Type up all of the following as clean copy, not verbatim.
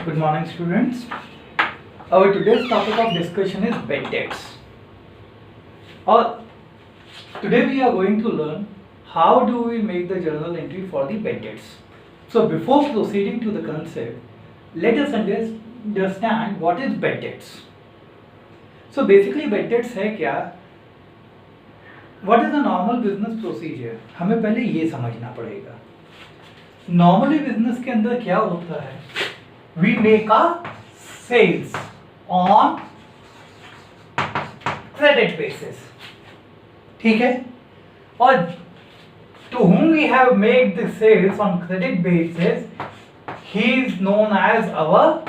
Good morning, students. Our today's topic of discussion is bad debts. Or today we are going to learn how do we make the journal entry for the bad debts. So before proceeding to the concept, let us understand what is bad debts. So basically bad debts है क्या? What is the normal business procedure? हमें पहले ये समझना पड़ेगा. Normally business के अंदर क्या होता है? We make a sales on credit basis. ठीक है? और to whom we have made the sales on credit basis, he is known as our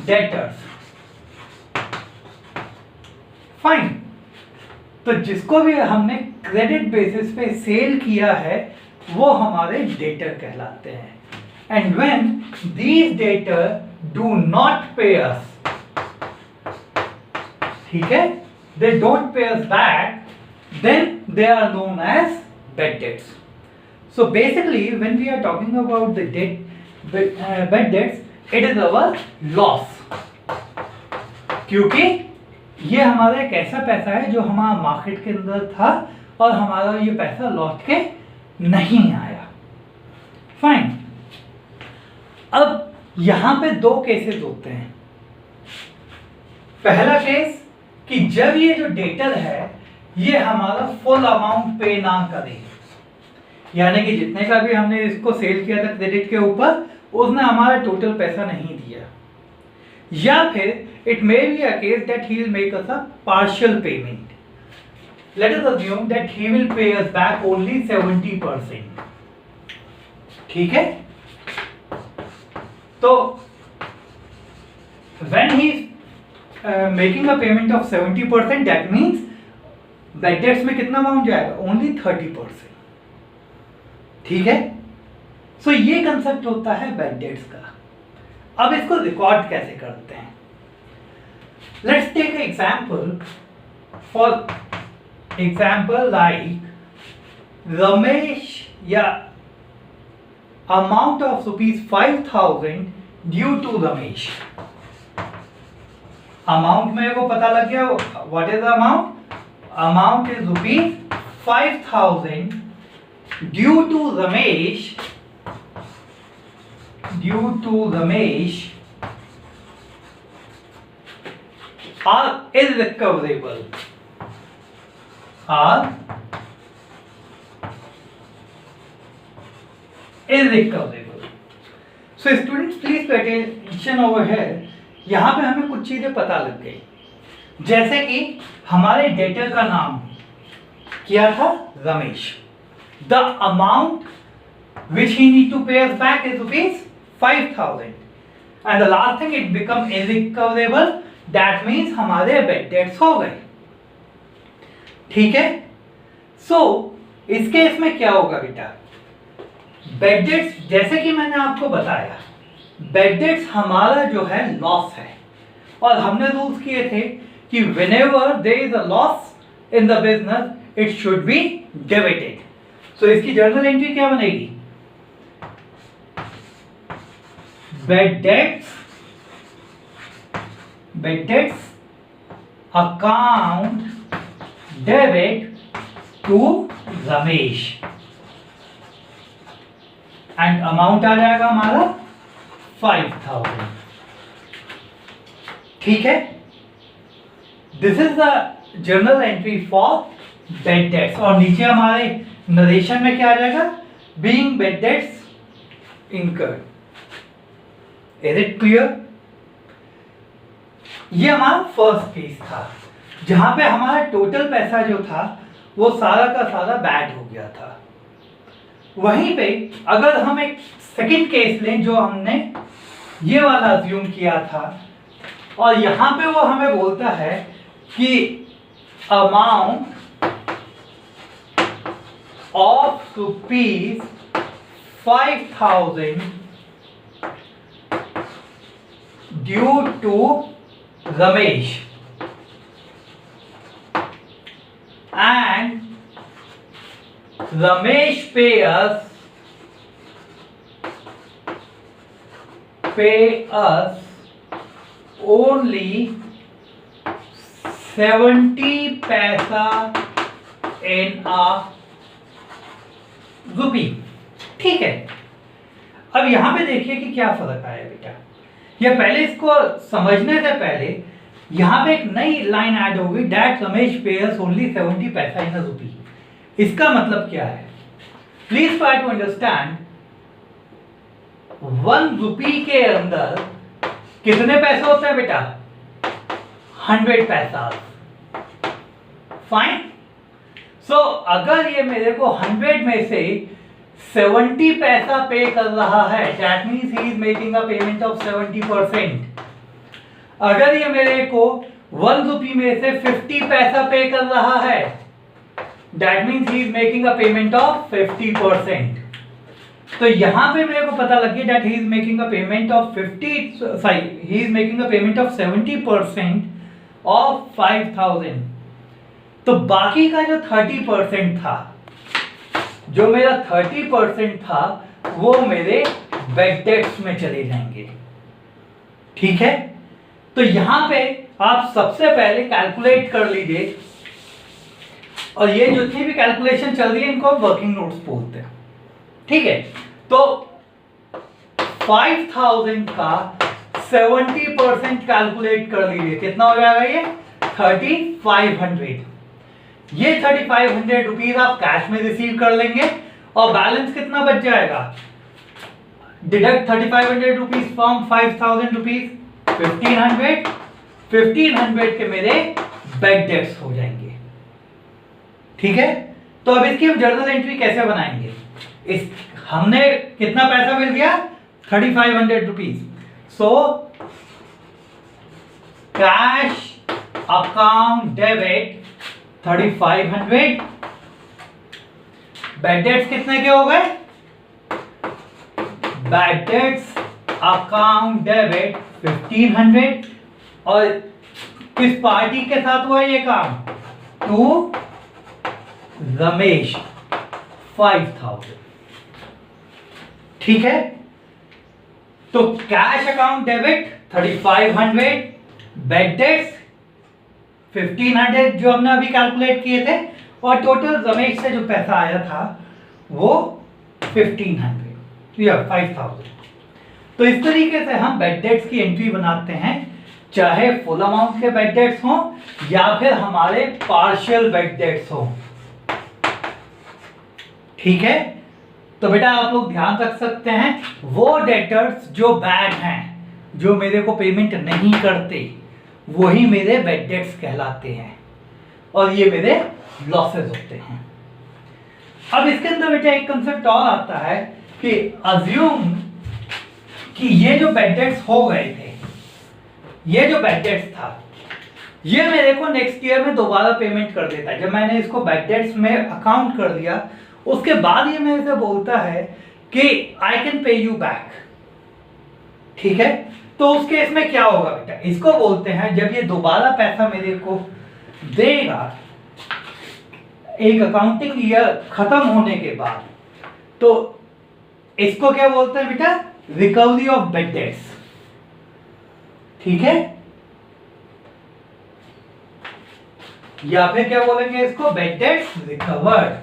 debtors. Fine. तो जिसको भी हमने क्रेडिट बेसिस पे सेल किया है वो हमारे डेटर कहलाते हैं. And when these debtor do not pay us, ठीक है, they don't pay us back, then they are known as bad debts. So basically when we are talking about the bad debts, it is our loss, क्योंकि ये हमारा एक ऐसा पैसा है जो हमारा मार्केट के अंदर था और हमारा ये पैसा लौट के नहीं आया. फाइन. अब यहां पे दो केसेस होते हैं. पहला केस कि जब ये जो डेटर है ये हमारा फुल अमाउंट पे ना करे, यानी कि जितने का भी हमने इसको सेल किया था क्रेडिट के ऊपर उसने हमारा टोटल पैसा नहीं दिया. या फिर it may be a case that he will make us a partial payment. Let us assume that he will pay us back only 70%. ठीक है? तो when he is making a payment of 70%, that means bad debts में कितना amount जाएगा? Only 30%. ठीक है? सो ये concept होता है bad debts का. अब इसको रिकॉर्ड कैसे करते हैं? Let's take an example. For example, like Ramesh, amount of rupees 5,000 due to Ramesh. Amount मेरे को पता लग गया. What is the amount? Amount is rupees 5,000 due to Ramesh. Due to Ramesh are irrecoverable. Are irrecoverable. So students, please pay attention over here. यहाँ पे हमें कुछ चीजें पता लग गई, जैसे कि हमारे डेटर का नाम क्या था? Ramesh. The amount which he need to pay us back is rupees 5,000. And the last thing, it become irrecoverable. That means हमारे bad debts हो गए. ठीक है? So इस केस में क्या होगा बेटा? Bad debts, जैसे कि मैंने आपको बताया, bad debts हमारा जो है लॉस है, और हमने रूल्स किए थे कि whenever there is a loss in the business, it should be debited. So इसकी जर्नल एंट्री क्या बनेगी? Bad debts account debit to Ramesh, and amount आ जाएगा हमारा 5,000. ठीक है? This is the journal entry for bad debts. और नीचे हमारे नरेशन में क्या आ जाएगा? Being bad debts incurred. Is it clear? ये हमारा फर्स्ट केस था जहां पे हमारा टोटल पैसा जो था वो सारा का सारा बैड हो गया था. वहीं पे अगर हम एक सेकंड केस लें जो हमने ये वाला अज्यूम किया था, और यहां पे वो हमें बोलता है कि amount of rupees 5,000 due to Ramesh, and Ramesh pay us only 70 पैसा इन अ रुपी। ठीक है, अब यहां पे देखिए कि क्या फर्क आया बेटा। ये पहले इसको समझने से पहले यहां पे एक नई लाइन ऐड होगी, दैट रमेश पेयर्स ओनली 70 पैसा इन अ रुपी। इसका मतलब क्या है, प्लीज ट्राई टू अंडरस्टैंड। 1 रुपी के अंदर कितने पैसे होते हैं बेटा? 100 पैसा। फाइन। सो अगर ये मेरे को 100 में से 70 पैसा पे कर रहा है, that means he is making a payment of 70%। अगर ये मेरे को 1 रुपी में से 50 पैसा पे कर रहा है, that means he is making a payment of 50%। तो यहां पे मेरे को पता लग गया that he is making a payment of 70% of 5000। तो बाकी का जो 30% था, जो मेरा 30% था, वो मेरे बैड डेट्स में चले जाएंगे। ठीक है, तो यहां पे आप सबसे पहले कैलकुलेट कर लीजिए, और ये जितनी भी कैलकुलेशन चल रही है इनको वर्किंग नोट्स बोलते हैं। ठीक है, तो 5000 का 70% कैलकुलेट कर लीजिए, कितना हो जाएगा ये? 3500। ये 3500 रुपीज आप कैश में रिसीव कर लेंगे, और बैलेंस कितना बच जाएगा? डिडक्ट 3500 रुपीज फ्रॉम 5000 रुपीज, 1500 के मेरे बैड डेट्स हो जाएंगे। ठीक है, तो अब इसकी हम जर्नल एंट्री कैसे बनाएंगे? इस हमने कितना पैसा मिल गया? 3500 rupees. So cash account debit 3500, bad debts कितने के हो गए? बैड डेट्स अकाउंट डेबिट 1500, और किस पार्टी के साथ हुआ ये काम? टू रमेश 5000। ठीक है, तो cash account debit 3500, bad debts 1500 जो हमने अभी कैलकुलेट किए थे, और टोटल रमेश से जो पैसा आया था वो 1500 या 5000। तो इस तरीके से हम बैड डेट्स की एंट्री बनाते हैं, चाहे फुल अमाउंट के बैड डेट्स हो या फिर हमारे पार्शियल बैड डेट्स हो। ठीक है, तो बेटा आप लोग ध्यान रख सकते हैं, वो डेटर्स जो बैड हैं, जो मेरे को पेमेंट नहीं करते, वही मेरे बैड डेट्स कहलाते हैं, और ये मेरे लॉसेस होते हैं। अब इसके अंदर बेटा एक कंसेप्ट और आता है कि अज्यूम कि ये जो बैड डेट्स हो गए थे, ये जो बैड डेट्स था, ये मेरे को नेक्स्ट ईयर में दोबारा पेमेंट कर देता है। जब मैंने इसको बैड डेट्स में अकाउंट कर दिया, उसके बाद ये मेरे से बोलता है कि I can pay you back. ठीक है, तो उस केस में क्या होगा बेटा? इसको बोलते हैं जब ये दोबारा पैसा मेरे को देगा एक अकाउंटिंग ईयर खत्म होने के बाद, तो इसको क्या बोलते हैं बेटा? Recovery of bad debts. ठीक है, या फिर क्या बोलेंगे इसको? Bad debts recovered.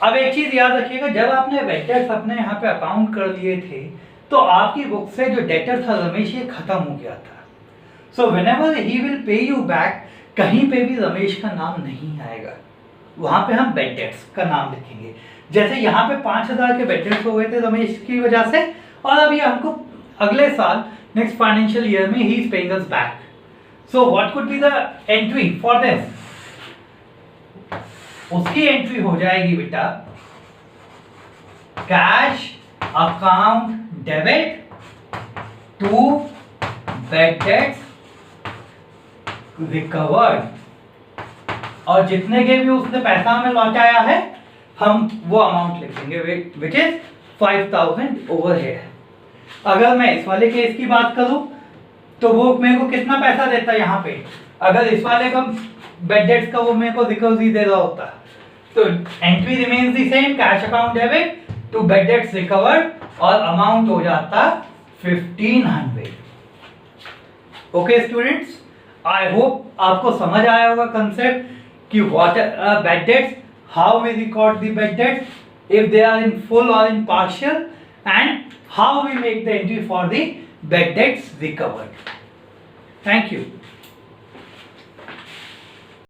अब एक चीज याद रखिएगा, जब आपने बैड डेट्स अपने यहाँ पे अकाउंट कर लिए थे, तो आपकी बुक से जो डेटर था रमेश, ये खत्म हो गया था। So whenever he will pay you back, कहीं पे भी रमेश का नाम नहीं आएगा, वहां पे हम बैड डेट्स का नाम लिखेंगे। जैसे यहाँ पे 5000 के बैड डेट्स हो गए थे रमेश की वजह से, और अभी हमको अगले साल नेक्स्ट फाइनेंशियल ईयर में ही is paying us back. So what could be the entry for this? उसकी एंट्री हो जाएगी बेटा cash account debit to bad debts recovered, और जितने के भी उसने पैसा हमें लौटाया है, हम वो अमाउंट लिखेंगे विच इज 5000 ओवर हियर। अगर मैं इस वाले केस की बात करूं, तो वो मेरे को कितना पैसा देता है यहाँ पे? अगर इस वाले का बैड डेट्स का वो मेरे को रिकवरी दे रहा होता, तो entry remains the same, cash account debit to bad debts recovered और अमाउंट हो जाता 1500। ओके स्टूडेंट्स, आई होप आपको समझ आया होगा कंसेप्ट कि what are bad debts, how we record the bad debts if they are in full और in partial, and how we make the entry for the bad debts recovered. Thank you.